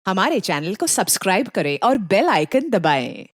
हमारे चैनल को सब्सक्राइब करें और बेल आइकन दबाएं।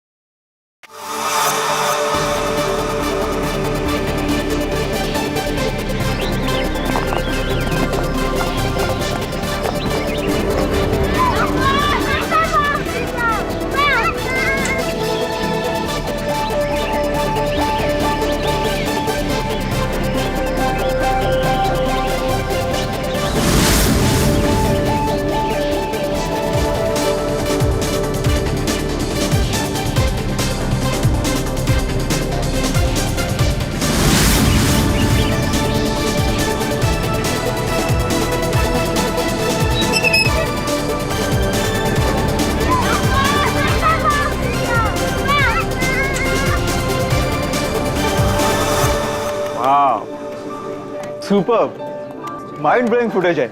सुपर माइंड ब्लोइंग फुटेज है,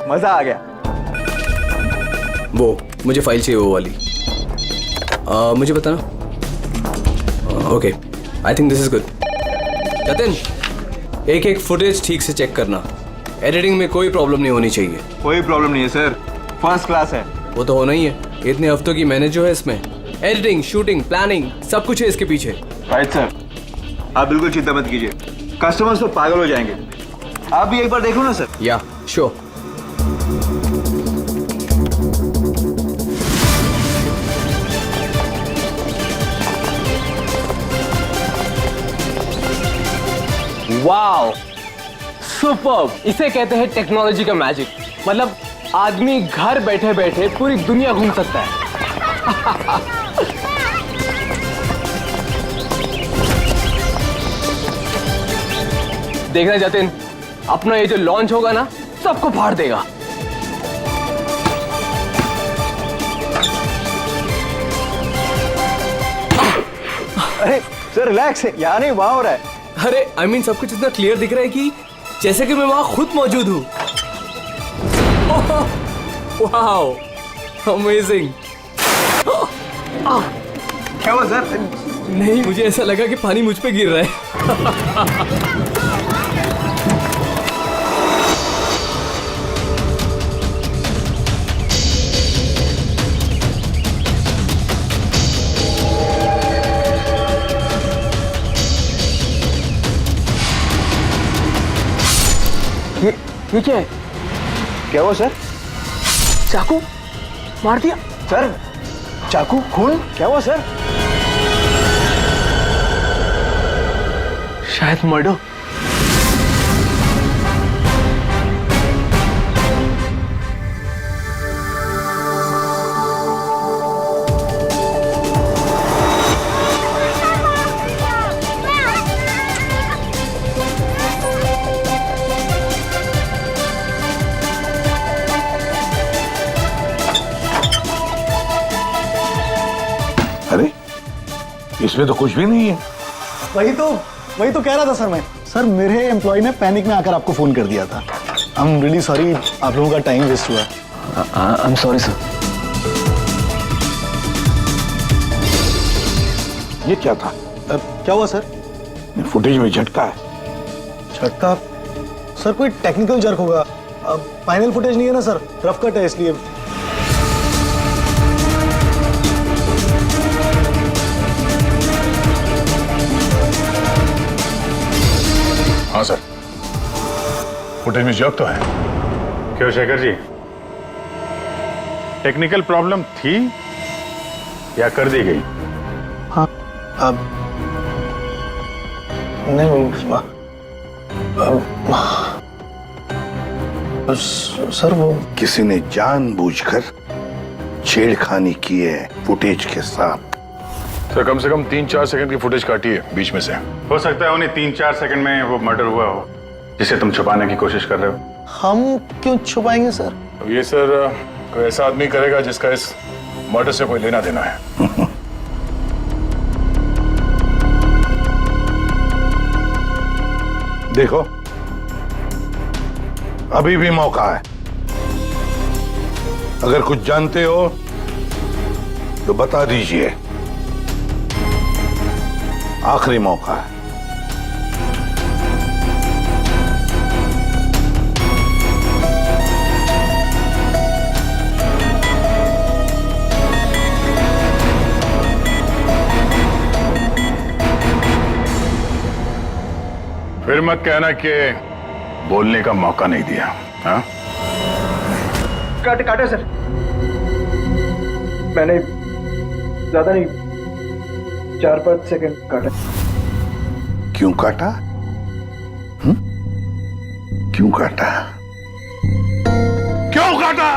मजा आ गया। वो मुझे फाइल चाहिए, वो वाली। मुझे बताना। Okay, I think this is good. Jatin, एक एक फुटेज ठीक से चेक करना। एडिटिंग में कोई प्रॉब्लम नहीं होनी चाहिए। कोई प्रॉब्लम नहीं है सर, फर्स्ट क्लास है। वो तो होना ही है, इतने हफ्तों की मेहनत जो है इसमें, एडिटिंग, शूटिंग, प्लानिंग, सब कुछ है इसके पीछे। राइट सर, आप बिल्कुल चिंता मत कीजिए, कस्टमर्स तो पागल हो जाएंगे। आप भी एक बार देख लो ना सर। या श्योर। Wow, superb! इसे कहते हैं टेक्नोलॉजी का मैजिक। मतलब आदमी घर बैठे बैठे पूरी दुनिया घूम सकता है। देखना जतिन, अपना ये जो लॉन्च होगा ना, सबको फाड़ देगा। अरे सर रिलैक्स है, यहाँ नहीं वहाँ हो रहा है। अरे आई मीन सब कुछ इतना क्लियर दिख रहा है कि जैसे कि मैं वहां खुद मौजूद हूँ। Wow, amazing. क्या हुआ सर? नहीं, मुझे ऐसा लगा कि पानी मुझ पे गिर रहा है। ये क्या है? क्या हुआ सर? चाकू मार दिया सर, चाकू, खून, क्या हुआ सर? शायद मर्डर। अरे इसमें तो कुछ भी नहीं है। वही तो कह रहा था सर मैं। सर मेरे एम्प्लॉय ने पैनिक में आकर आपको फोन कर दिया था। आई एम रियली सॉरी, आप लोगों का टाइम वेस्ट हुआ। I am sorry sir. ये क्या था? क्या हुआ सर? फुटेज में झटका है। झटका? सर कोई टेक्निकल जर्क होगा। फाइनल फुटेज नहीं है ना सर, रफ कट है इसलिए। हाँ सर, फुटेज में जर्क तो है। क्यों शेखर जी, टेक्निकल प्रॉब्लम थी या कर दी गई? हाँ, अब नहीं सर, वो किसी ने जानबूझकर छेड़खानी की है फुटेज के साथ। सर कम से कम 3-4 सेकंड की फुटेज काटी है बीच में से। हो सकता है उन्हें 3-4 सेकंड में वो मर्डर हुआ हो जिसे तुम छुपाने की कोशिश कर रहे हो। हम क्यों छुपाएंगे सर? ये सर कोई ऐसा आदमी करेगा जिसका इस मर्डर से कोई लेना देना है। देखो, अभी भी मौका है। अगर कुछ जानते हो तो बता दीजिए, आखिरी मौका है। फिर मत कहना कि बोलने का मौका नहीं दिया। हाँ, काटे सर, मैंने ज्यादा नहीं, 4-5 सेकंड काटा। क्यों काटा? क्यों काटा? क्यों काटा?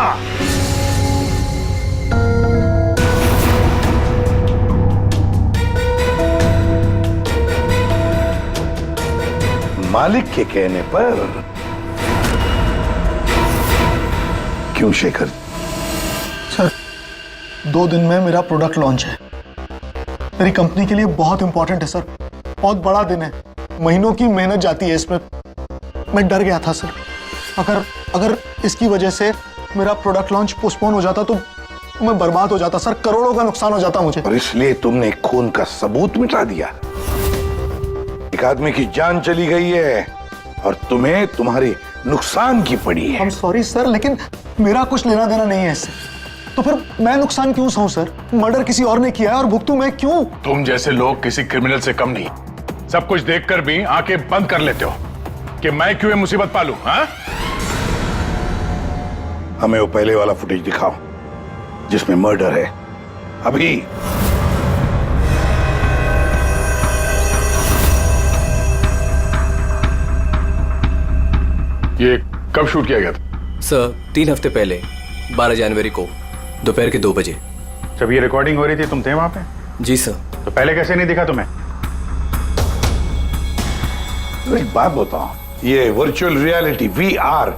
मालिक के कहने पर। क्यों शेखर? सर 2 दिन में मेरा प्रोडक्ट लॉन्च है, मेरी कंपनी के लिए बहुत इंपॉर्टेंट है सर, बहुत बड़ा दिन है, महीनों की मेहनत जाती है इसमें। मैं डर गया था सर, अगर इसकी वजह से मेरा प्रोडक्ट लॉन्च पोस्टपोन हो जाता तो मैं बर्बाद हो जाता सर, करोड़ों का नुकसान हो जाता मुझे। और इसलिए तुमने खून का सबूत मिटा दिया। एक आदमी की जान चली गई है और तुम्हें तुम्हारे नुकसान की पड़ी है। I'm सॉरी सर, लेकिन मेरा कुछ लेना देना नहीं है इससे, तो फिर मैं नुकसान क्यों सहूं सर? मर्डर किसी और ने किया है और भुगतूं मैं क्यों? तुम जैसे लोग किसी क्रिमिनल से कम नहीं। सब कुछ देखकर भी आंखें बंद कर लेते हो कि मैं क्यों ये मुसीबत पालूं। हाँ, हमें वो पहले वाला फुटेज दिखाओ जिसमें मर्डर है। अभी ये कब शूट किया गया था? सर 3 हफ्ते पहले 12 जनवरी को दोपहर के 2 बजे। जब ये रिकॉर्डिंग हो रही थी तुम थे वहां पे? जी सर। तो पहले कैसे नहीं दिखा तुम्हें? एक बात बताओ, ये वर्चुअल रियलिटी VR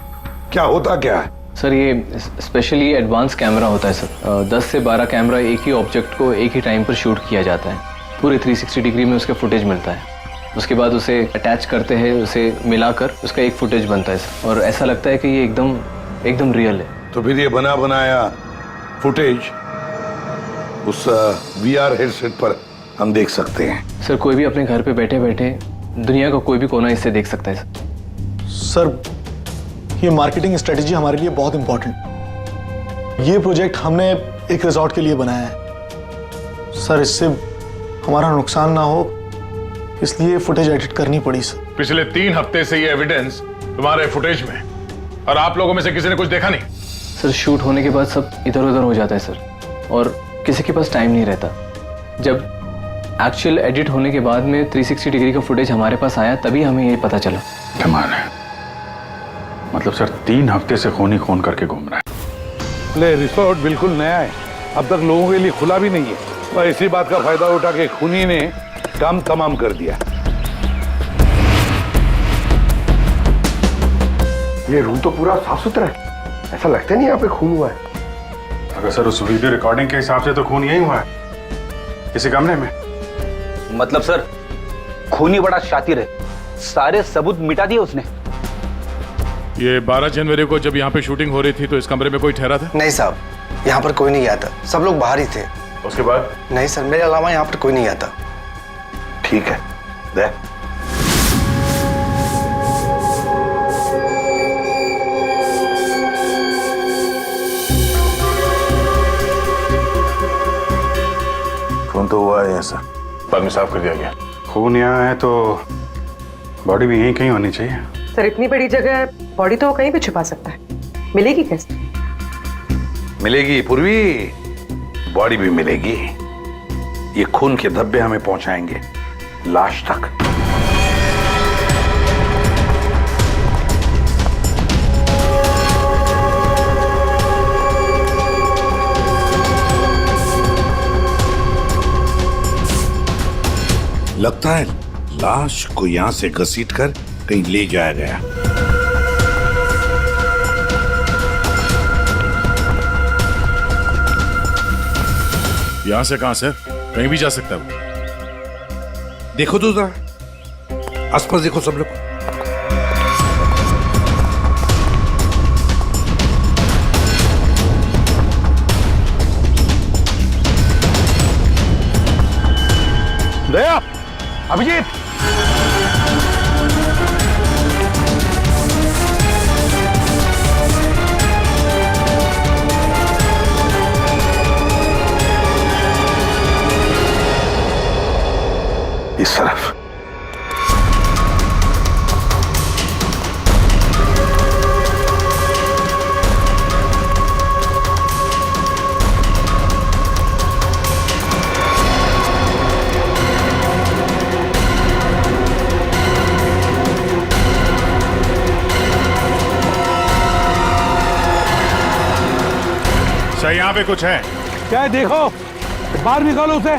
क्या होता क्या है? सर ये स्पेशली एडवांस कैमरा होता है सर। 10 से 12 कैमरा एक ही ऑब्जेक्ट को एक ही टाइम पर शूट किया जाता है। पूरे 360 डिग्री में उसका फुटेज मिलता है। उसके बाद उसे अटैच करते हैं, उसे मिलाकर उसका एक फुटेज बनता है सर। और ऐसा लगता है कि ये एकदम रियल है। तो फिर ये बना बनाया फुटेज उस VR हेडसेट पर हम देख सकते हैं। सर कोई भी अपने घर पे बैठे बैठे दुनिया का कोई भी कोना इससे देख सकता है सर। सर ये मार्केटिंग स्ट्रेटेजी हमारे लिए बहुत इंपॉर्टेंट। ये प्रोजेक्ट हमने एक रिजॉर्ट के लिए बनाया है सर, इससे हमारा नुकसान ना हो इसलिए फुटेज एडिट करनी पड़ी सर। पिछले 3 हफ्ते से ये एविडेंस तुम्हारे फुटेज में, और आप लोगों में से किसी ने कुछ देखा नहीं? सर शूट होने के बाद सब इधर उधर हो जाता है सर, और किसी के पास टाइम नहीं रहता। जब एक्चुअल एडिट होने के बाद में 360 डिग्री का फुटेज हमारे पास आया तभी हमें ये पता चला। कमाल है, मतलब सर 3 हफ्ते से खून ही खून करके घूम रहा है। ले, रिसोर्ट बिल्कुल नया है, अब तक लोगों के लिए खुला भी नहीं है, और इसी बात का फायदा उठा के खूनी ने काम तमाम कर दिया। ये रूम तो पूरा साफ सुथरा है, ऐसा लगता नहीं यहाँ पे खून हुआ है। अगर सर उस वीडियो रिकॉर्डिंग के हिसाब से तो खून यही हुआ है, किसी कमरे में। मतलब सर खूनी बड़ा शातिर है, सारे सबूत मिटा दिए उसने। ये 12 जनवरी को जब यहाँ पे शूटिंग हो रही थी तो इस कमरे में कोई ठहरा था? नहीं साहब, यहाँ पर कोई नहीं गया था, सब लोग बाहर ही थे। उसके बाद? नहीं सर, मेरे अलावा यहाँ पर कोई नहीं गया था। ठीक है, दे। खून तो हुआ है सर, बाद में साफ कर दिया गया। खून यहाँ है तो बॉडी भी यहीं कहीं होनी चाहिए। सर इतनी बड़ी जगह है, बॉडी तो वो कहीं भी छुपा सकता है, मिलेगी कैसे? मिलेगी पूर्वी, बॉडी भी मिलेगी। ये खून के धब्बे हमें पहुंचाएंगे लाश तक। लगता है लाश को यहां से घसीटकर कहीं ले जाया गया। यहां से कहां सर? कहीं भी जा सकता है वो। देखो तो जरा आसपास देखो सब लोग। दया, अभिजीत, इस तरफ। सर यहाँ पे कुछ है। क्या है देखो, बाहर निकालो उसे।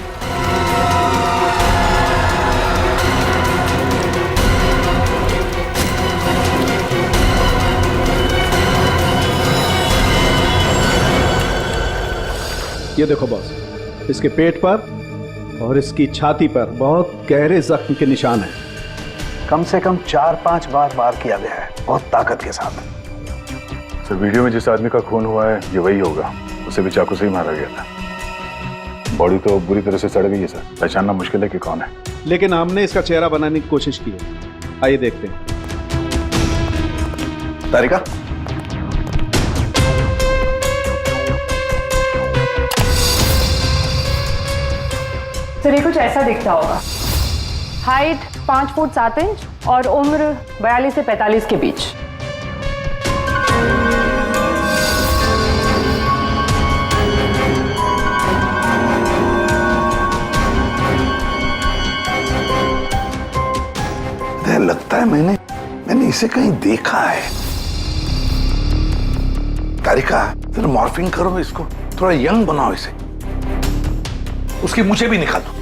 ये देखो बॉस, इसके पेट पर और इसकी छाती पर बहुत गहरे जख्म के निशान हैं। कम से कम 4-5 बार वार किया गया है, बहुत ताकत के साथ। सर वीडियो में जिस आदमी का खून हुआ है ये वही होगा, उसे भी चाकू से ही मारा गया था। बॉडी तो बुरी तरह से सड़ गई है सर, पहचानना मुश्किल है कि कौन है। लेकिन हमने इसका चेहरा बनाने की कोशिश की है। आइए देखते हैं। तारिका, सर ये कुछ ऐसा दिखता होगा। हाइट 5 फुट 7 इंच और उम्र 42 से 45 के बीच। लगता है मैंने इसे कहीं देखा है। तारिका, जरा मॉर्फिंग करो इसको, थोड़ा यंग बनाओ इसे। उसकी मुझे भी निकालो।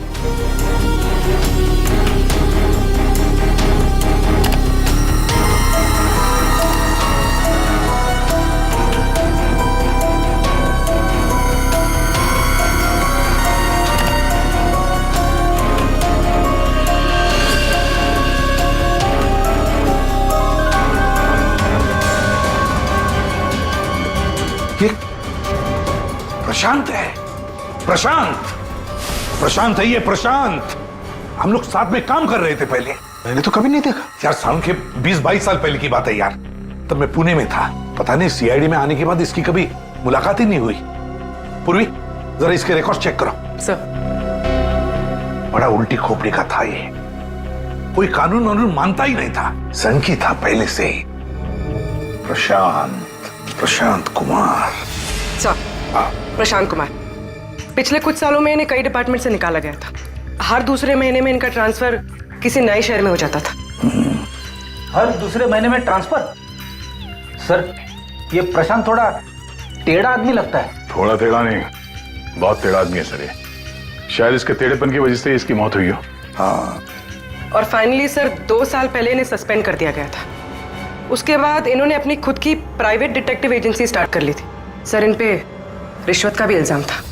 ये प्रशांत है, प्रशांत है ये, प्रशांत। हम लोग साथ में काम कर रहे थे पहले। मैंने तो कभी नहीं देखा यार, साल के 20-22 साल पहले की बात है यार। तब मैं पुणे में था। पता नहीं सीआईडी में आने के बाद इसकी कभी मुलाकात ही नहीं हुई। पूर्वी, जरा इसके रिकॉर्ड चेक करो। सर बड़ा उल्टी खोपड़ी का था ये, कोई कानून वानून मानता ही नहीं था, सनकी था पहले से ही। प्रशांत कुमार। सर, प्रशांत कुमार पिछले कुछ सालों में इन्हें कई डिपार्टमेंट से निकाला गया था। हर दूसरे महीने में इनका ट्रांसफर किसी नए शहर में हो जाता था। हर दूसरे महीने में ट्रांसफर? सर ये प्रशांत थोड़ा टेढ़ा आदमी लगता है। थोड़ा टेढ़ा नहीं, बहुत टेढ़ा आदमी है सर ये। शायद इसके टेढ़ेपन की वजह से इसकी मौत हुई हो। हाँ। और फाइनली सर 2 साल पहले इन्हें सस्पेंड कर दिया गया था। उसके बाद इन्होंने अपनी खुद की प्राइवेट डिटेक्टिव एजेंसी स्टार्ट कर ली थी। सर इन पे रिश्वत का भी इल्जाम था।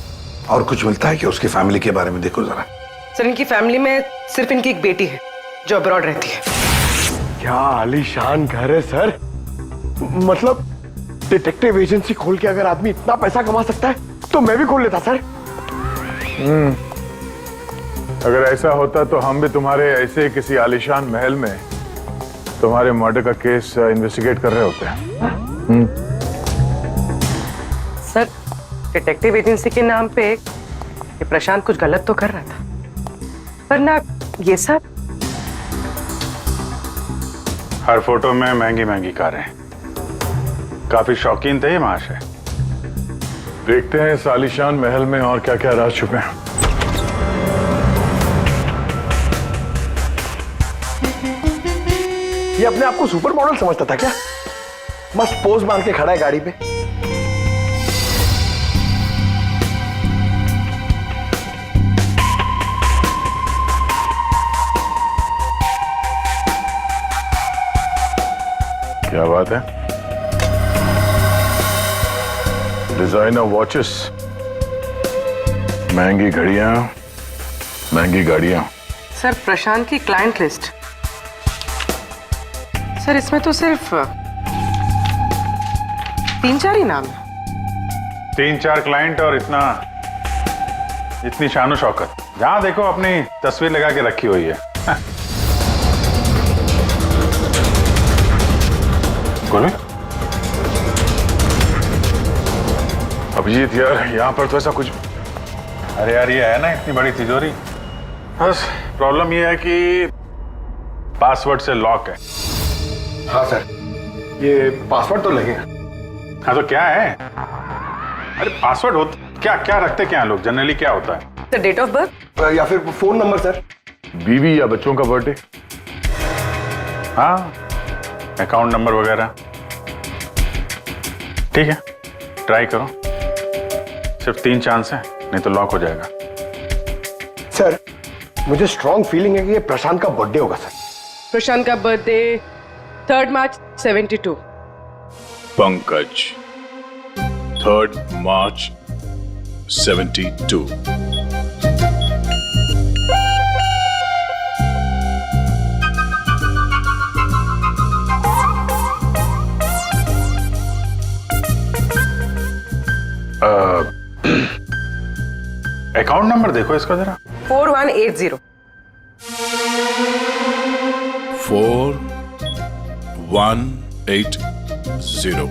और कुछ मिलता है कि उसकी फैमिली के बारे में देखो जरा। सर इनकी फैमिली में सिर्फ इनकी एक बेटी है जो अब्रॉड रहती है। क्या आलीशान घर है सर। मतलब डिटेक्टिव एजेंसी खोल के अगर आदमी इतना पैसा कमा सकता है तो मैं भी खोल लेता सर। अगर ऐसा होता तो हम भी तुम्हारे ऐसे किसी आलीशान महल में तुम्हारे मर्डर का केस इन्वेस्टिगेट कर रहे होते हैं। सर डिटेक्टिव एजेंसी के नाम पे ये प्रशांत कुछ गलत तो कर रहा था, पर ना ये सब। हर फोटो में महंगी महंगी कारें, काफी शौकीन थे ये महाशय। देखते हैं इस आलीशान महल में और क्या क्या राज छुपे हैं। ये अपने आप को सुपर मॉडल समझता था क्या? मस्त पोज मार के खड़ा है गाड़ी पे। क्या बात है? डिजाइनर वॉचेस, महंगी घड़ियां, महंगी गाड़ियां। सर प्रशांत की क्लाइंट लिस्ट, सर इसमें तो सिर्फ 3-4 ही नाम है। 3-4 क्लाइंट और इतनी शानो शौकत। जहां देखो अपनी तस्वीर लगा के रखी हुई है। अभिजीत यार, यहाँ पर तो ऐसा कुछ। अरे यार ये है ना इतनी बड़ी तिजोरी, बस प्रॉब्लम ये है कि पासवर्ड से लॉक है। हाँ सर, ये पासवर्ड तो लगेगा। हाँ तो क्या है? अरे पासवर्ड होता क्या, क्या रखते क्या लोग जनरली, क्या होता है? सर डेट ऑफ बर्थ या फिर फोन नंबर सर। बीवी या बच्चों का बर्थडे, हाँ अकाउंट नंबर वगैरह। ठीक है ट्राई करो। सिर्फ 3 चांस हैं, नहीं तो लॉक हो जाएगा। सर मुझे स्ट्रॉन्ग फीलिंग है कि ये प्रशांत का बर्थडे होगा सर। प्रशांत का बर्थडे 3 मार्च 72। पंकज 3 मार्च 72। अकाउंट नंबर देखो इसका जरा। 4180। 4180।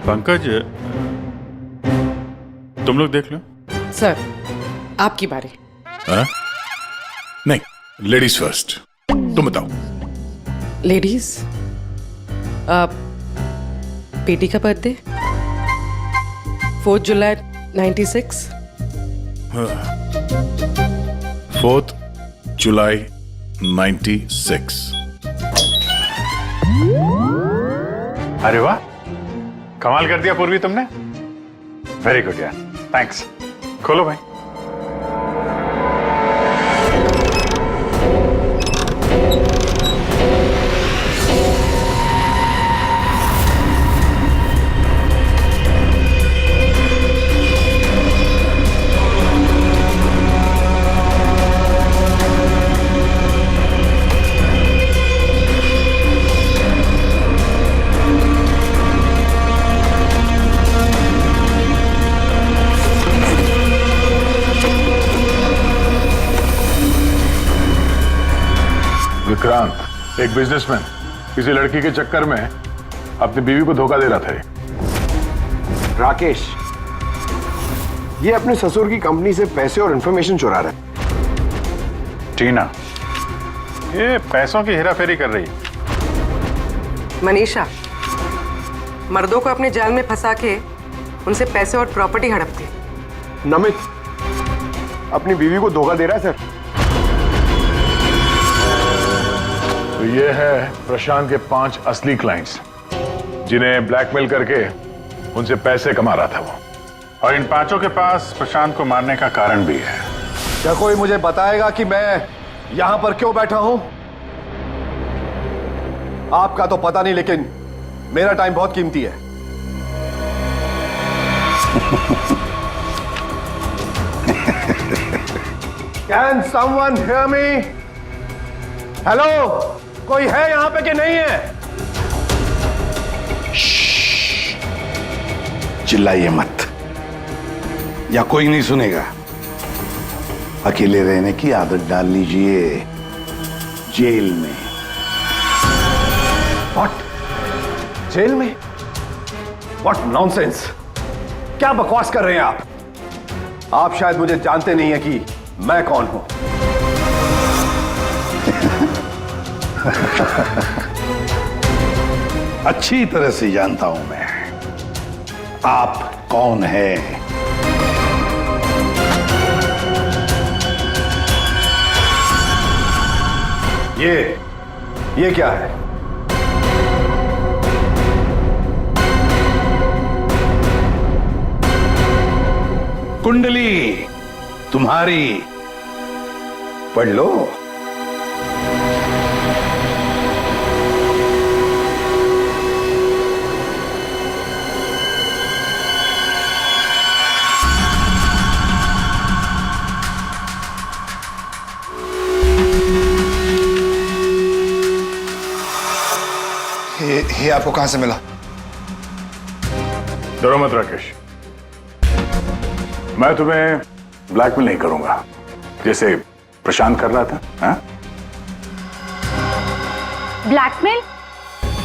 पंकज तुम लोग देख लो। सर आपकी बारी। हाँ? नहीं, लेडीज फर्स्ट। तुम बताओ। लेडीज, बेटी का बर्थडे 4 जुलाई 96। 4 जुलाई 96। अरे वाह, कमाल कर दिया पूर्वी तुमने। वेरी गुड यार, थैंक्स। खोलो भाई। विक्रांत एक बिजनेसमैन किसी लड़की के चक्कर में अपनी बीवी को धोखा दे रहा था। राकेश ये अपने ससुर की कंपनी से पैसे और इंफॉर्मेशन चुरा रहा है। टीना ये पैसों की हेराफेरी कर रही है। मनीषा मर्दों को अपने जाल में फंसा के उनसे पैसे और प्रॉपर्टी हड़पती। नमित अपनी बीवी को धोखा दे रहा है सर। तो ये है प्रशांत के 5 असली क्लाइंट्स जिन्हें ब्लैकमेल करके उनसे पैसे कमा रहा था वो। और इन 5 के पास प्रशांत को मारने का कारण भी है। क्या कोई मुझे बताएगा कि मैं यहां पर क्यों बैठा हूं? आपका तो पता नहीं, लेकिन मेरा टाइम बहुत कीमती है। Can someone hear me? Hello, कोई है यहां पे कि नहीं है? चिल्लाइए मत, या कोई नहीं सुनेगा। अकेले रहने की आदत डाल लीजिए जेल में। What? जेल में? What nonsense? क्या बकवास कर रहे हैं आप? आप शायद मुझे जानते नहीं है कि मैं कौन हूं। अच्छी तरह से जानता हूं मैं आप कौन है। ये क्या है? कुंडली तुम्हारी, पढ़ लो। ये आपको कहां से मिला? डरो मत राकेश, मैं तुम्हें ब्लैकमेल नहीं करूंगा जैसे प्रशांत कर रहा था। हाँ? ब्लैकमेल?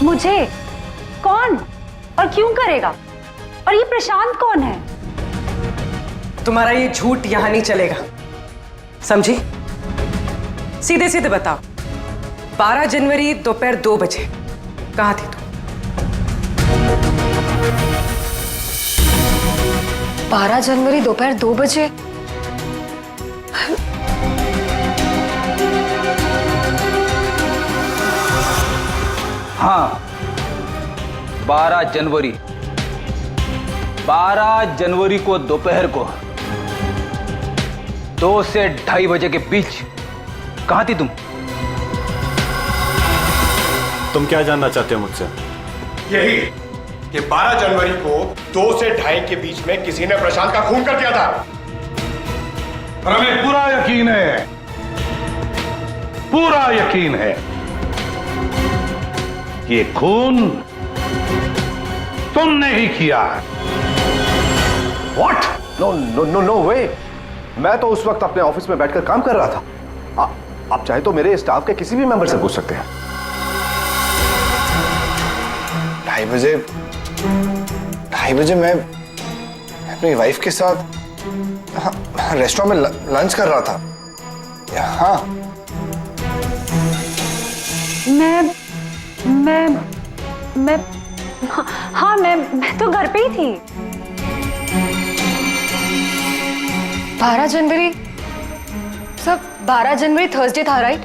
मुझे? कौन और क्यों करेगा? और ये प्रशांत कौन है? तुम्हारा ये झूठ यहां नहीं चलेगा, समझी? सीधे सीधे बताओ, 12 जनवरी दोपहर 2 बजे कहां थी तू? 12 जनवरी दोपहर 2 बजे? हाँ, 12 जनवरी 12 जनवरी को दोपहर को 2 से 2:30 बजे के बीच कहां थी तुम? तुम क्या जानना चाहते हो मुझसे? यही कि 12 जनवरी को 2 से 2:30 के बीच में किसी ने प्रशांत का खून कर दिया था। और हमें पूरा यकीन है, पूरा यकीन है कि ये खून तुमने ही किया। What? No no no no way. मैं तो उस वक्त अपने ऑफिस में बैठकर काम कर रहा था। आप चाहे तो मेरे स्टाफ के किसी भी मेंबर से पूछ सकते हैं। 2:30 बजे मैं अपनी वाइफ के साथ रेस्टोरेंट में लंच कर रहा था। हाँ, मैं तो घर पे ही थी। 12 जनवरी सब 12 जनवरी थर्सडे था, राइट?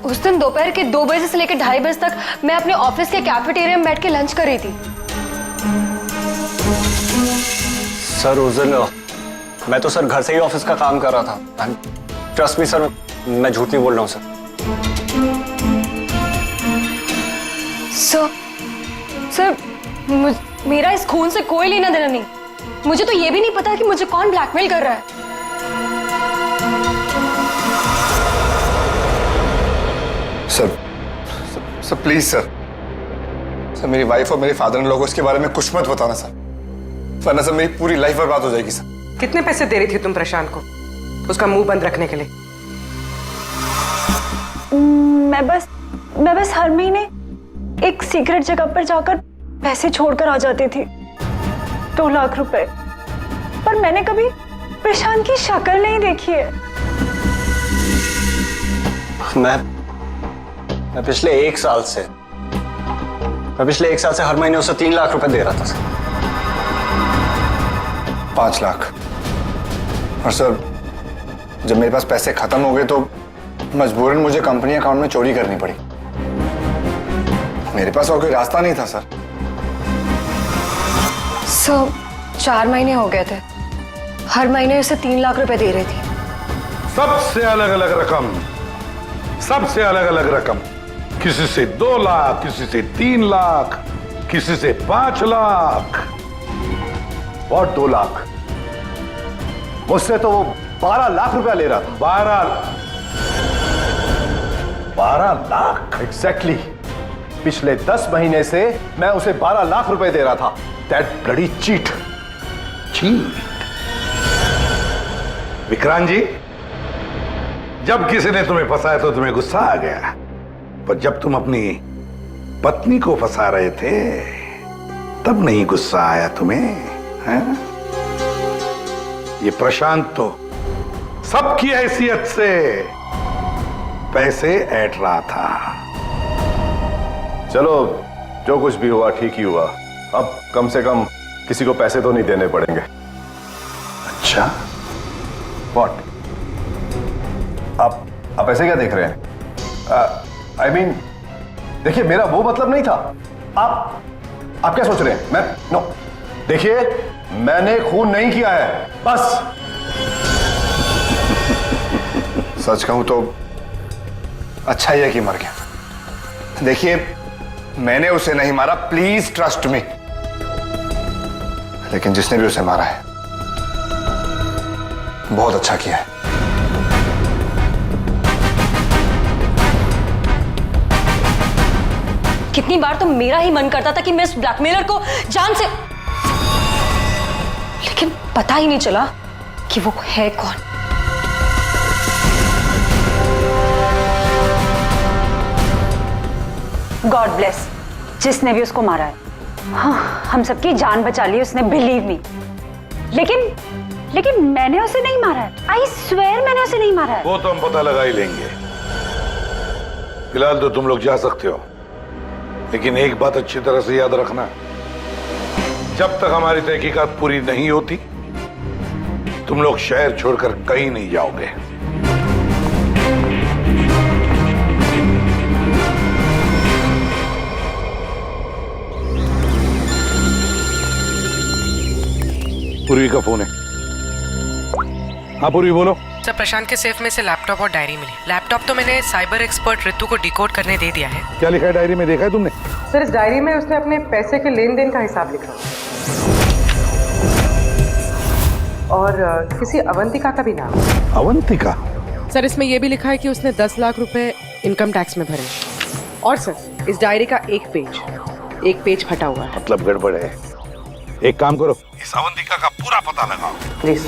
उस दिन दोपहर के 2 बजे से लेकर 2:30 बजे तक मैं अपने ऑफिस के कैफेटेरिया में बैठ के लंच कर रही थी। सर उस दिन मैं तो सर घर से ही ऑफिस का काम कर रहा था। ट्रस्ट मी सर, मैं झूठ नहीं बोल रहा हूँ सर। सर मेरा इस खून से कोई लेना देना नहीं। मुझे तो ये भी नहीं पता कि मुझे कौन ब्लैकमेल कर रहा है। सर प्लीज सर, मेरी वाइफ और मेरे फादर इन लोगों को इसके बारे में कुछ मत बताना सर, वरना सर मेरी पूरी लाइफ बर्बाद हो जाएगी सर। कितने पैसे दे रही थी तुम प्रशांत को उसका मुंह बंद रखने के लिए? मैं बस हर महीने एक सीक्रेट जगह पर जाकर पैसे छोड़कर आ जाती थी, 2 लाख रुपए। पर मैंने कभी प्रशांत की शक्ल नहीं देखी है। मैं पिछले 1 साल से हर महीने उसे 3 लाख रुपए दे रहा था सर। 5 लाख। और सर जब मेरे पास पैसे खत्म हो गए तो मजबूरन मुझे कंपनी अकाउंट में चोरी करनी पड़ी। मेरे पास और कोई रास्ता नहीं था सर। 4 महीने हो गए थे, हर महीने उसे 3 लाख रुपए दे रही थी। सबसे अलग अलग रकम, सबसे अलग अलग रकम। किसी से 2 लाख, किसी से 3 लाख, किसी से 5 लाख। और 2 लाख? मुझसे तो वो 12 लाख रुपया ले रहा था। 12 लाख? एग्जैक्टली। पिछले 10 महीने से मैं उसे 12 लाख रुपए दे रहा था। That bloody cheat. Vikrant ji, जब किसी ने तुम्हें फंसाया तो तुम्हें गुस्सा आ गया, पर जब तुम अपनी पत्नी को फंसा रहे थे तब नहीं गुस्सा आया तुम्हें, हैं? ये प्रशांत तो सबकी हैसियत से पैसे ऐंठ रहा था। चलो, जो कुछ भी हुआ ठीक ही हुआ। अब कम से कम किसी को पैसे तो नहीं देने पड़ेंगे। अच्छा, व्हाट? आप ऐसे क्या देख रहे हैं? I mean, देखिए, मेरा वो मतलब नहीं था। आप क्या सोच रहे हैं? नो, देखिए, मैंने खून नहीं किया है, बस। सच कहूं तो अच्छा ही है कि मर गया। देखिए, मैंने उसे नहीं मारा, प्लीज ट्रस्ट मी। लेकिन जिसने भी उसे मारा है बहुत अच्छा किया है। कितनी बार तो मेरा ही मन करता था कि मैं इस ब्लैकमेलर को जान से, लेकिन पता ही नहीं चला कि वो है कौन। गॉड ब्लेस जिसने भी उसको मारा है। हाँ, हम सबकी जान बचा ली उसने, बिलीव मी। लेकिन मैंने उसे नहीं मारा है। आई स्वेयर मैंने उसे नहीं मारा है। वो तो हम पता लगा ही लेंगे। फिलहाल तो तुम लोग जा सकते हो, लेकिन एक बात अच्छी तरह से याद रखना, जब तक हमारी तहकीकात पूरी नहीं होती तुम लोग शहर छोड़कर कहीं नहीं जाओगे। पूर्वी का फोन है। हाँ पूर्वी बोलो। सर, प्रशांत के सेफ में से लैपटॉप और डायरी मिली। लैपटॉप तो मैंने साइबर एक्सपर्ट ऋतु को डिकोड करने दे दिया है। क्या लिखा है डायरी में, देखा है तुमने? सर, इस डायरी में उसने अपने पैसे के लेन देन का हिसाब लिखा और किसी अवंतिका का भी नाम। अवंतिका? सर, इसमें यह भी लिखा है कि उसने 10 लाख रुपए इनकम टैक्स में भरे। और सर, इस डायरी का एक पेज फटा हुआ है। मतलब गड़बड़ है। एक काम करो, इस अवंतिका का पूरा पता लगाओ। प्लीज।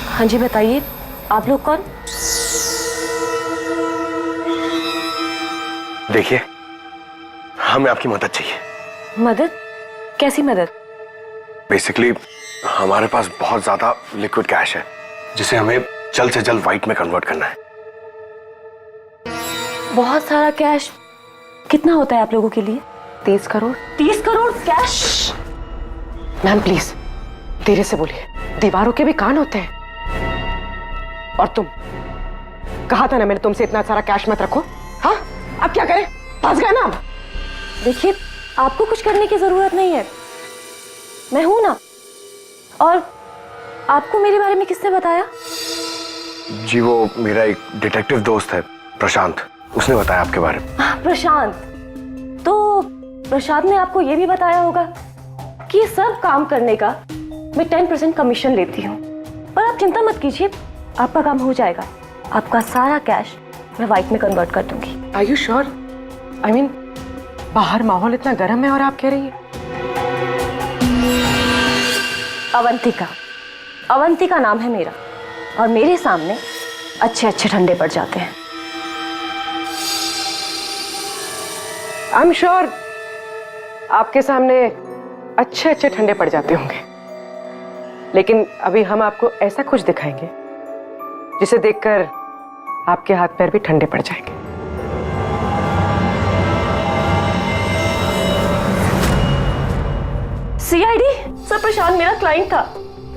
हाँ जी बताइए, आप लोग कौन? देखिए, हमें आपकी मदद चाहिए। मदद? कैसी मदद? बेसिकली हमारे पास बहुत ज्यादा लिक्विड कैश है जिसे हमें जल्द से जल्द व्हाइट में कन्वर्ट करना है। बहुत सारा कैश? कितना होता है आप लोगों के लिए? 30 crore. 30 crore cash? Ma'am please धीरे से बोलिए, दीवारों के भी कान होते हैं। और तुम, कहा था ना मैंने तुमसे इतना सारा कैश मत रखो। हाँ, अब क्या करें? फंस गए ना। देखिए, आपको कुछ करने की जरूरत नहीं है, मैं हूं ना। और आपको मेरे बारे में किसने बताया? जी वो मेरा एक डिटेक्टिव दोस्त है प्रशांत, उसने बताया आपके बारे में। प्रशांत? तो प्रशांत ने आपको यह भी बताया होगा कि ये सब काम करने का मैं 10% कमीशन लेती हूँ। पर आप चिंता मत कीजिए, आपका काम हो जाएगा। आपका सारा कैश मैं व्हाइट में कन्वर्ट कर दूंगी। Are you sure? I mean, बाहर माहौल इतना गर्म है और आप कह रही हैं। अवंतिका नाम है मेरा, और मेरे सामने अच्छे अच्छे ठंडे पड़ जाते हैं। आई एम श्योर आपके सामने अच्छे अच्छे ठंडे पड़ जाते होंगे, लेकिन अभी हम आपको ऐसा कुछ दिखाएंगे जिसे देखकर आपके हाथ पैर भी ठंडे पड़ जाएंगे। सीआईडी? सर, प्रशांत मेरा क्लाइंट था,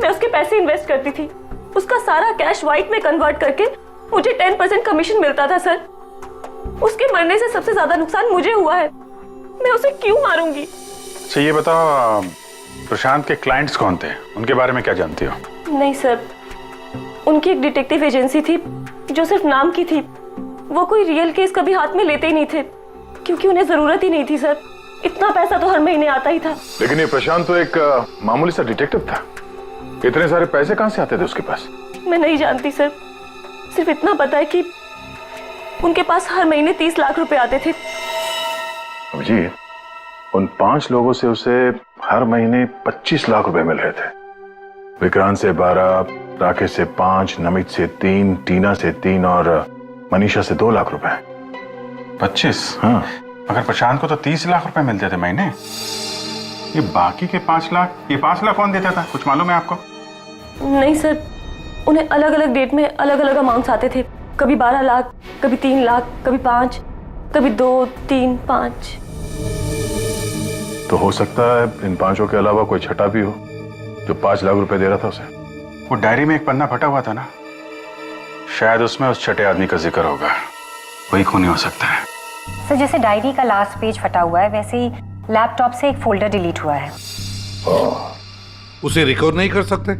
मैं उसके पैसे इन्वेस्ट करती थी। उसका सारा कैश व्हाइट में कन्वर्ट करके मुझे 10% कमीशन मिलता था सर। उसके मरने से सबसे ज्यादा नुकसान मुझे हुआ है, मैं उसे क्यों मारूंगी? अच्छा ये बताओ, प्रशांत के क्लाइंट्स कौन थे, उनके बारे में क्या जानती हो? नहीं सर, उनकी एक डिटेक्टिव एजेंसी थी जो सिर्फ नाम की थी। वो कोई रियल केस कभी हाथ में लेते ही नहीं थे, क्योंकि उन्हें जरूरत ही नहीं थी सर। इतना पैसा तो हर महीने आता ही था। लेकिन ये प्रशांत तो एक मामूली सा डिटेक्टिव था, इतने सारे पैसे कहां से आते थे उसके पास? मैं नहीं जानती सर, सिर्फ इतना पता है कि उनके पास हर महीने 30 लाख रुपए आते थे। जी, उन 5 लोगों से उसे हर महीने 25 लाख रुपए मिल रहे थे। विक्रांत से 12, राकेश से 5, नमित से 3, टीना से 3 और मनीषा से 2 लाख रुपए। 25? हाँ। अगर प्रशांत को तो 30 लाख रुपए मिलते थे महीने, ये बाकी के 5 लाख, ये 5 लाख कौन देता था, कुछ मालूम है आपको? नहीं सर, उन्हें अलग अलग डेट में अलग अलग अमाउंट्स आते थे। कभी 12 लाख, कभी 3 लाख, कभी 5, कभी 2, 3, 5। तो हो सकता है इन 5 के अलावा कोई छठा भी हो जो 5 लाख रुपए दे रहा था उसे। वो डायरी में एक पन्ना फटा हुआ था ना, शायद उसमें उस छठे आदमी का जिक्र होगा, वही खूनी हो सकता है। सर, जैसे डायरी का लास्ट पेज फटा हुआ है, वैसे ही लैपटॉप से एक फोल्डर डिलीट हुआ है। उसे रिकवर नहीं कर सकते?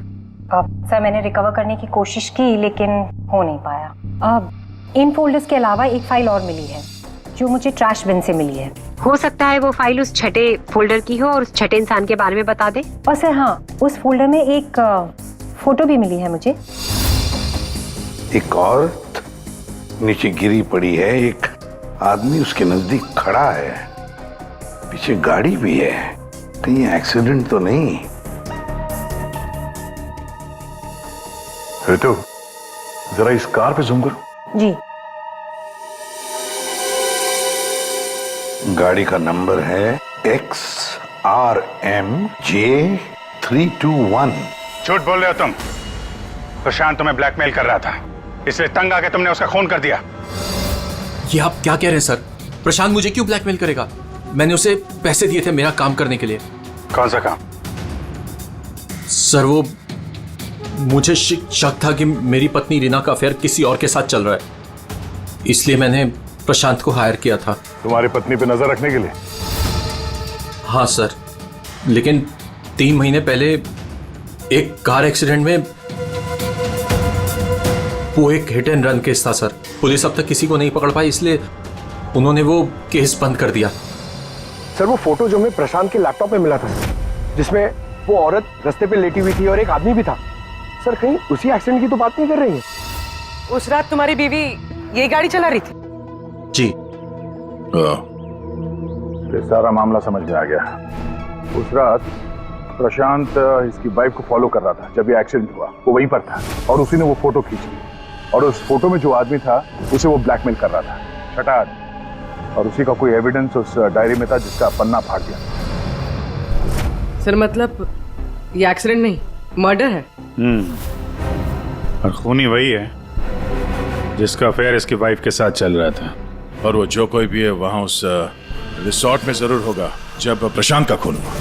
सर, मैंने रिकवर करने की कोशिश की लेकिन हो नहीं पाया। अब इन फोल्डर्स के अलावा एक फाइल और मिली है जो मुझे ट्रैश बिन से मिली है। हो सकता है वो फाइल उस छठे फोल्डर की हो और उस छठे इंसान के बारे में बता दे। और सर हाँ, उस फोल्डर में एक फोटो भी मिली है मुझे। एक औरत नीचे गिरी पड़ी है, एक आदमी उसके नजदीक खड़ा है, पीछे गाड़ी भी है। कहीं एक्सीडेंट तो नहीं? ऋतु, जरा इस कार पे जूम करो। जी। गाड़ी का नंबर है XRMJ321। झूठ बोल रहे हो तुम। प्रशांत तुम्हें ब्लैकमेल कर रहा था, इसलिए तंग आके तुमने उसका खून कर दिया। ये आप क्या कह रहे हैं सर? प्रशांत मुझे क्यों ब्लैकमेल करेगा? मैंने उसे पैसे दिए थे मेरा काम करने के लिए। कौन सा काम? सर वो मुझे शक था कि मेरी पत्नी रीना का अफेयर किसी और के साथ चल रहा है, इसलिए मैंने प्रशांत को हायर किया था। तुम्हारी पत्नी पे नजर रखने के लिए? हाँ सर, लेकिन 3 महीने पहले एक कार एक्सीडेंट में, वो एक हिट एंड रन केस था सर। पुलिस अब तक किसी को नहीं पकड़ पाई, इसलिए उन्होंने वो केस बंद कर दिया। सर वो फोटो जो हमें प्रशांत के लैपटॉप में मिला था सर, जिसमें वो औरत रास्ते पे लेटी हुई थी और एक आदमी भी था। सर कहीं उसी एक्सीडेंट की तो बात नहीं कर रही है? उस रात तुम्हारी बीवी ये गाड़ी चला रही थी? जी। ये सारा मामला समझ में आ गया। उस रात प्रशांत इसकी वाइफ को फॉलो कर रहा था। जब ये एक्सीडेंट हुआ वो वहीं पर था और उसी ने वो फोटो खींची, और उस फोटो में जो आदमी था उसे वो ब्लैकमेल कर रहा था, छठा आदमी। और उसी का कोई एविडेंस उस डायरी में था जिसका पन्ना फाड़ दिया। सर मतलब ये एक्सीडेंट नहीं, मर्डर है। और खूनी वही है जिसका अफेयर इसकी वाइफ के साथ चल रहा था। और वो जो कोई भी है वहां उस रिसोर्ट में जरूर होगा जब प्रशांत का खून हुआ।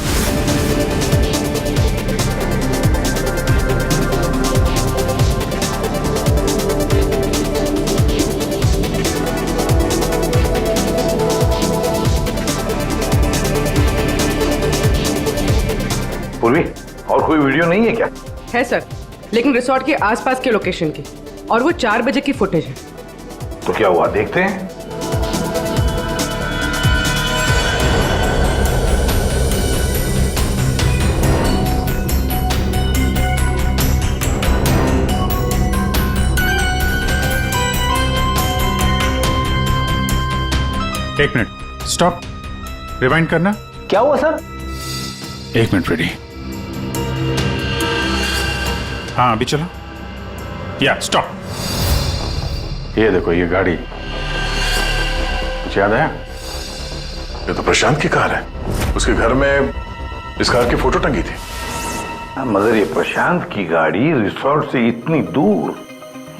पूर्वी, और कोई वीडियो नहीं है क्या? है सर, लेकिन रिसोर्ट के आसपास के लोकेशन की, और वो 4 बजे की फुटेज है। तो क्या हुआ देखते हैं। एक मिनट, स्टॉप, रिवाइंड करना। क्या हुआ सर? एक मिनट रेडी। हाँ अभी चलो। या स्टॉप। ये देखो ये गाड़ी, कुछ याद आया? ये तो प्रशांत की कार है। उसके घर में इस कार की फोटो टंगी थी। मगर ये प्रशांत की गाड़ी रिसोर्ट से इतनी दूर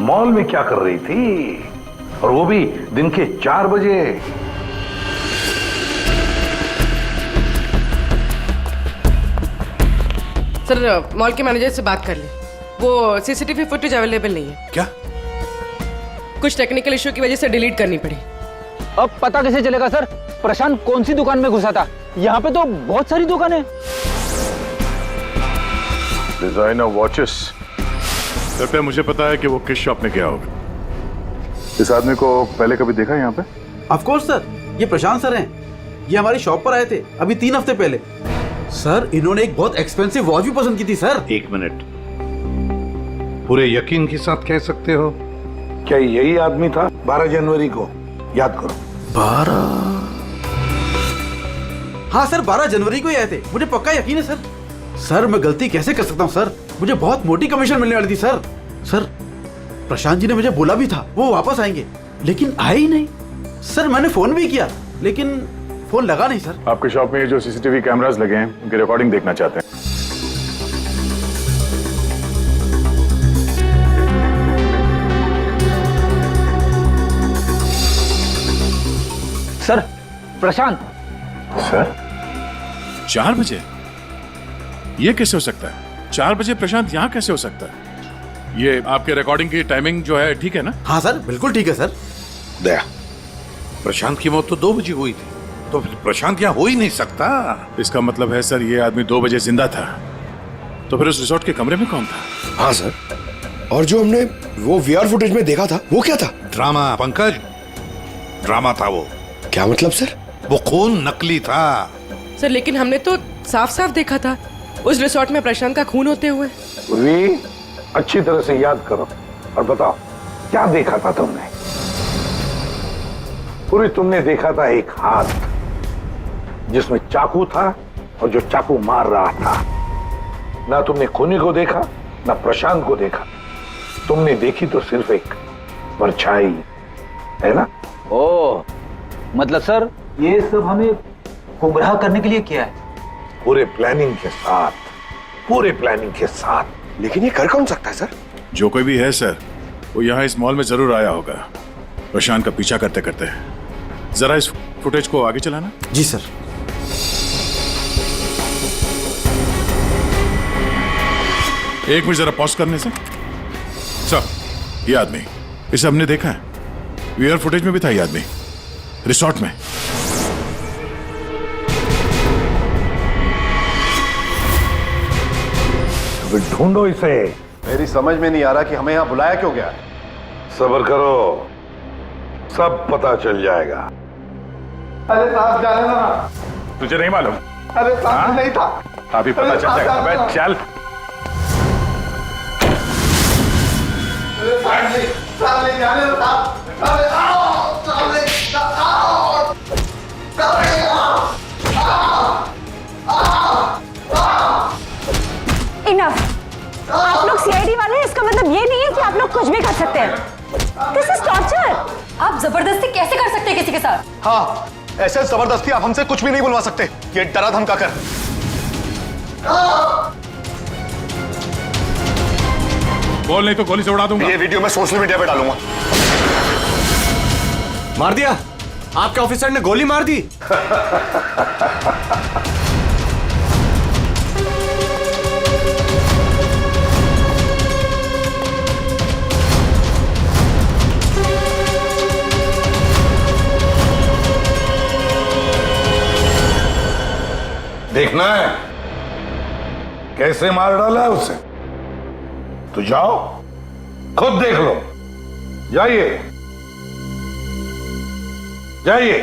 मॉल में क्या कर रही थी, और वो भी दिन के 4 बजे? सर मॉल के मैनेजर से बात कर ले, वो सीसीटीवी फुटेज अवेलेबल नहीं है। क्या? कुछ टेक्निकल इशू की वजह से डिलीट करनी पड़ी। अब पता कैसे चलेगा सर प्रशांत कौन सी दुकान में घुसा था? यहाँ पे तो बहुत सारी दुकानें हैं। डिजाइनर वॉचेस, लगता है मुझे पता है कि वो किस शॉप में गया होगा। इस आदमी को पहले कभी देखा यहाँ पे? ऑफ कोर्स सर, ये प्रशांत सर हैं। ये हमारी शॉप पर आए थे अभी 3 हफ्ते पहले। सर इन्होंने एक बहुत एक्सपेंसिव वॉच भी पसंद की थी सर। एक मिनट, पूरे यकीन के साथ कह सकते हो क्या यही आदमी था 12 जनवरी को? याद करो। 12? हाँ सर, 12 जनवरी को ही आए थे, मुझे पक्का यकीन है सर। सर मैं गलती कैसे कर सकता हूँ सर, मुझे बहुत मोटी कमीशन मिलने वाली थी सर। सर प्रशांत जी ने मुझे बोला भी था वो वापस आएंगे, लेकिन आए ही नहीं। सर मैंने फोन भी किया लेकिन फोन लगा नहीं सर। आपके शॉप में जो सीसीटीवी कैमरास लगे हैं उनकी रिकॉर्डिंग देखना चाहते हैं। सर प्रशांत। सर 4 बजे? ये कैसे हो सकता है? 4 बजे प्रशांत यहाँ कैसे हो सकता है? ये आपके रिकॉर्डिंग की टाइमिंग जो है ठीक है ना? हाँ सर बिल्कुल ठीक है सर। दया, प्रशांत की मौत तो 2 बजे हुई थी, तो फिर प्रशांत यहाँ हो ही नहीं सकता। इसका मतलब है सर ये आदमी 2 बजे जिंदा था, तो फिर उस रिसोर्ट के कमरे में कौन था? हाँ सर, और जो हमने वो वीआर फुटेज में देखा था वो क्या था? ड्रामा पंकज, ड्रामा था वो। क्या मतलब सर? वो खून नकली था। सर लेकिन हमने तो साफ साफ देखा था उस रिसोर्ट में प्रशांत का खून होते हुए। पूर्वी, अच्छी तरह से याद करो और बताओ क्या देखा था तुमने? पूरी तुमने देखा था एक हाथ जिसमें चाकू था और जो चाकू मार रहा था। ना तुमने खूनी को देखा ना प्रशांत को देखा, तुमने देखी तो सिर्फ एक परछाई, है ना? ओ मतलब सर ये सब हमें गुमराह करने के लिए किया है? पूरे प्लानिंग के साथ, पूरे प्लानिंग के साथ। लेकिन ये कर कौन सकता है सर? जो कोई भी है सर, वो यहाँ इस मॉल में जरूर आया होगा प्रशांत का पीछा करते करते। जरा इस फुटेज को आगे चलाना। जी सर। एक मिनट जरा पॉज करने से। सर ये आदमी, इसे हमने देखा है, वीआर फुटेज में भी था ये आदमी रिसोर्ट में। अभी ढूंढो इसे। मेरी समझ में नहीं आ रहा कि हमें यहाँ बुलाया क्यों गया है। सब्र करो, सब पता चल जाएगा। अरे साहब जाने दो ना। तुझे नहीं मालूम? अरे साहब नहीं था। अभी पता चल जाएगा। अबे चल। साहब नहीं जाने दो साहब। अरे आओ साहब नहीं आओ। इनफ। आप लोग सीआईडी वाले हैं, इसका मतलब ये नहीं है कि आप लोग कुछ भी कर सकते हैं। This is torture. आप जबरदस्ती कैसे कर सकते हैं किसी के साथ? हाँ, ऐसे जबरदस्ती आप हमसे कुछ भी नहीं बुलवा सकते। ये डरा धमका कर। बोल, नहीं तो गोली से उड़ा दूंगा। ये वीडियो मैं सोशल मीडिया पे डालूंगा। मार दिया? आपके ऑफिसर ने गोली मार दी? देखना है कैसे मार डाला है उसे? तो जाओ, खुद देख लो। जाइए जाइए।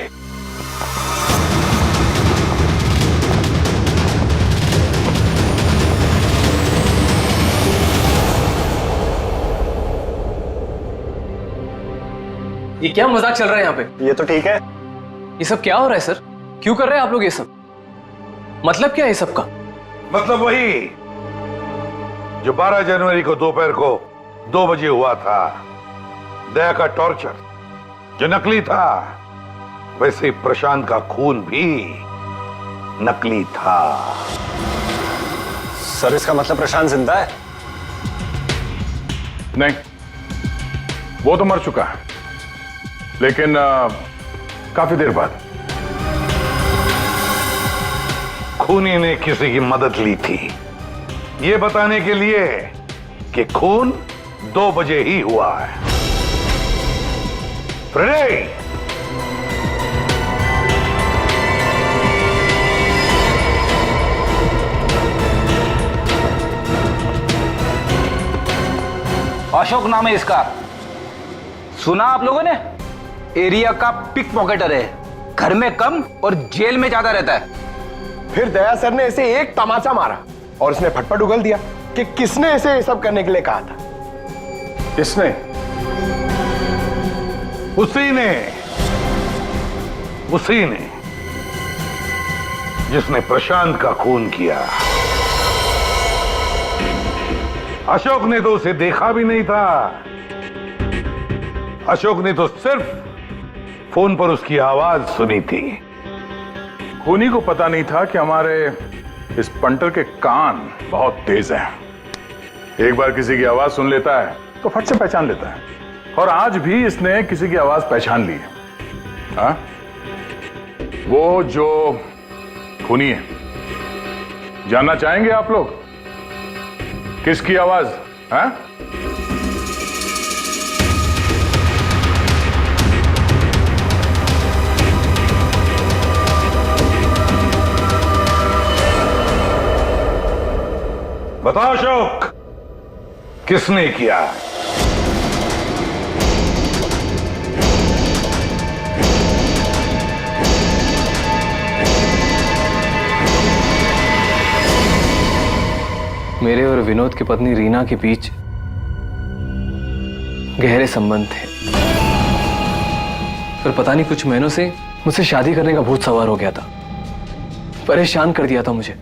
ये क्या मजाक चल रहा है यहाँ पे? ये तो ठीक है। ये सब क्या हो रहा है सर? क्यों कर रहे हैं आप लोग ये सब? मतलब क्या है सब का? मतलब वही जो 12 जनवरी को दोपहर को 2 बजे हुआ था, दया का टॉर्चर जो नकली था, वैसे ही प्रशांत का खून भी नकली था। सर इसका मतलब प्रशांत जिंदा है? नहीं, वो तो मर चुका है, लेकिन काफी देर बाद। खूनी ने किसी की मदद ली थी ये बताने के लिए कि खून 2 बजे ही हुआ है। फ्रेडे, अशोक नाम है इसका। सुना आप लोगों ने? एरिया का पिक पॉकेटर है, घर में कम और जेल में ज्यादा रहता है। फिर दया सर ने इसे एक तमाचा मारा और उसने फटफट उगल दिया कि किसने इसे ये सब करने के लिए कहा था। किसने? उसी ने जिसने प्रशांत का खून किया। अशोक ने तो उसे देखा भी नहीं था। अशोक ने तो सिर्फ फोन पर उसकी आवाज सुनी थी। खूनी को पता नहीं था कि हमारे इस पंटर के कान बहुत तेज हैं। एक बार किसी की आवाज सुन लेता है तो फट से पहचान लेता है, और आज भी इसने किसी की आवाज पहचान ली है। हाँ? वो जो खूनी है, जानना चाहेंगे आप लोग किसकी आवाज? हाँ? बताओ अशोक, किसने किया? मेरे और विनोद की पत्नी रीना के बीच गहरे संबंध थे, पर पता नहीं कुछ महीनों से मुझसे शादी करने का भूत सवार हो गया था। परेशान कर दिया था मुझे,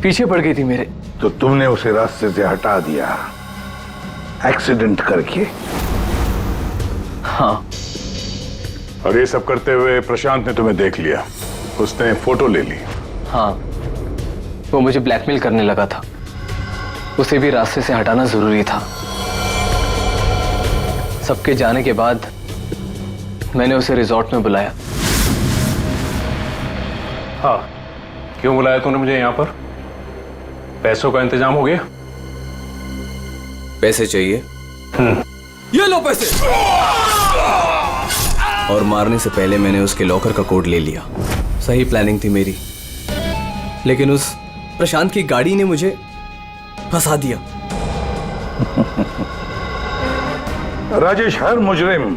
पीछे पड़ गई थी मेरे। तो तुमने उसे रास्ते से हटा दिया एक्सीडेंट करके? हाँ। और ये सब करते हुए प्रशांत ने तुम्हें देख लिया, उसने फोटो ले ली। हाँ, वो मुझे ब्लैकमेल करने लगा था। उसे भी रास्ते से हटाना जरूरी था। सबके जाने के बाद मैंने उसे रिजॉर्ट में बुलाया। हाँ, क्यों बुलाया तूने मुझे यहाँ पर? पैसों का इंतजाम हो गया? पैसे चाहिए? ये लो पैसे। और मारने से पहले मैंने उसके लॉकर का कोड ले लिया। सही प्लानिंग थी मेरी, लेकिन उस प्रशांत की गाड़ी ने मुझे फंसा दिया। राजेश हर मुजरिम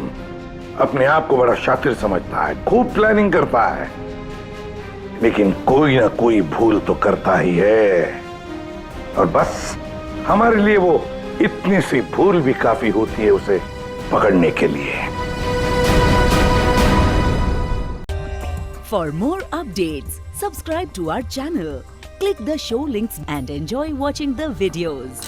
अपने आप को बड़ा शातिर समझता है, खूब प्लानिंग करता है, लेकिन कोई ना कोई भूल तो करता ही है। और बस हमारे लिए वो इतनी सी भूल भी काफी होती है उसे पकड़ने के लिए। For more updates, subscribe to our channel, click the show links and enjoy watching the videos.